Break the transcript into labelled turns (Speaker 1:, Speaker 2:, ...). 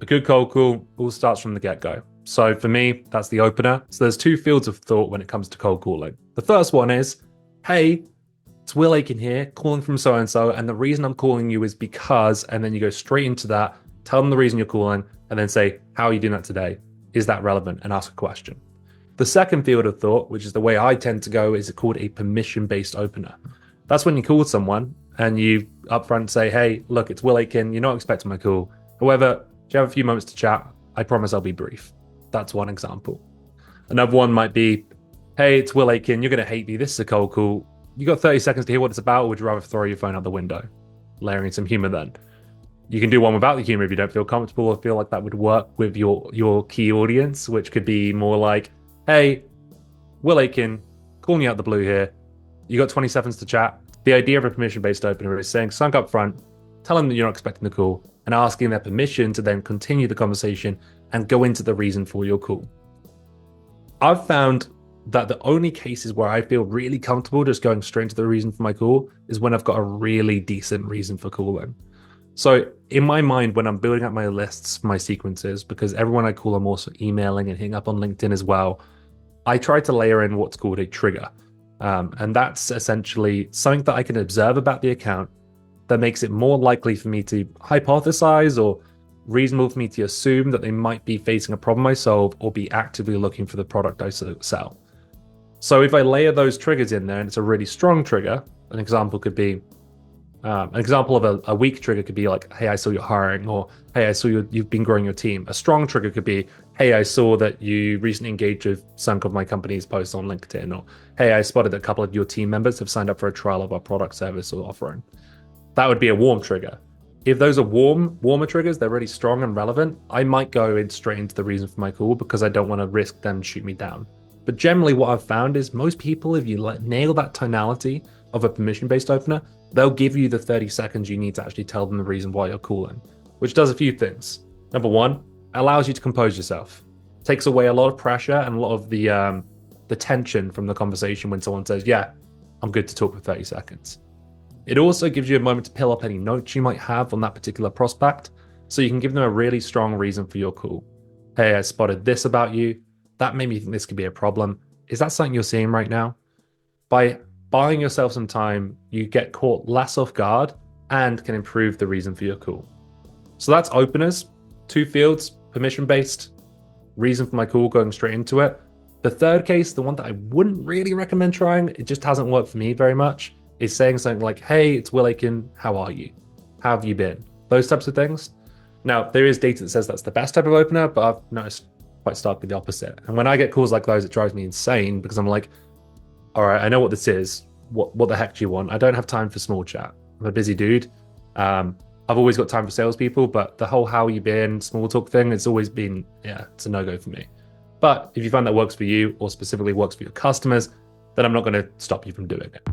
Speaker 1: A good cold call all starts from the get-go. So for me, that's the opener. So there's two fields of thought when it comes to cold calling. The first one is, hey, it's Will Aitken here, calling from so-and-so, and the reason I'm calling you is because, and then you go straight into that, tell them the reason you're calling, and then say, how are you doing that today? Is that relevant? And ask a question. The second field of thought, which is the way I tend to go, is called a permission-based opener. That's when you call someone and you upfront say, hey, look, it's Will Aitken, you're not expecting my call. However, do you have a few moments to chat? I promise I'll be brief. That's one example. Another one might be, hey, it's Will Aitken, you're going to hate me, this is a cold call. You got 30 seconds to hear what it's about, or would you rather throw your phone out the window? Layering some humor then. You can do one without the humor if you don't feel comfortable or feel like that would work with your key audience, which could be more like, hey, Will Aitken, calling you out the blue here. You got 20 seconds to chat. The idea of a permission-based opener is saying sunk up front, tell them that you're not expecting the call, and asking their permission to then continue the conversation and go into the reason for your call. I've found that the only cases where I feel really comfortable just going straight into the reason for my call is when I've got a really decent reason for calling. So in my mind, when I'm building up my lists, my sequences, because everyone I call I'm also emailing and hitting up on LinkedIn as well, I try to layer in what's called a trigger. And that's essentially something that I can observe about the account that makes it more likely for me to hypothesize or reasonable for me to assume that they might be facing a problem I solve or be actively looking for the product I sell. So if I layer those triggers in there and it's a really strong trigger, an example could be, an example of a weak trigger could be like, hey, I saw you're hiring, or hey, I saw you've been growing your team. A strong trigger could be, hey, I saw that you recently engaged with some of my company's posts on LinkedIn, or hey, I spotted that a couple of your team members have signed up for a trial of our product, service, or offering. That would be a warm trigger. If those are warmer triggers, they're really strong and relevant, I might go in straight into the reason for my call because I don't want to risk them shoot me down. But generally what I've found is most people, if you nail that tonality of a permission-based opener, they'll give you the 30 seconds you need to actually tell them the reason why you're calling, which does a few things. Number one, allows you to compose yourself. Takes away a lot of pressure and a lot of the tension from the conversation when someone says, yeah, I'm good to talk for 30 seconds. It also gives you a moment to peel up any notes you might have on that particular prospect, so you can give them a really strong reason for your call. Hey, I spotted this about you. That made me think this could be a problem. Is that something you're seeing right now? By buying yourself some time, you get caught less off guard and can improve the reason for your call. So that's openers, two fields, permission-based, reason for my call, going straight into it. The third case, the one that I wouldn't really recommend trying, it just hasn't worked for me very much, is saying something like, hey, it's Will Aitken, how are you? How have you been? Those types of things. Now, there is data that says that's the best type of opener, but I've noticed quite starkly the opposite. And when I get calls like those, it drives me insane because I'm like, all right, I know what this is. What the heck do you want? I don't have time for small chat. I'm a busy dude. I've always got time for salespeople, but the whole how you been, small talk thing, it's always been, it's a no-go for me. But if you find that works for you or specifically works for your customers, then I'm not going to stop you from doing it.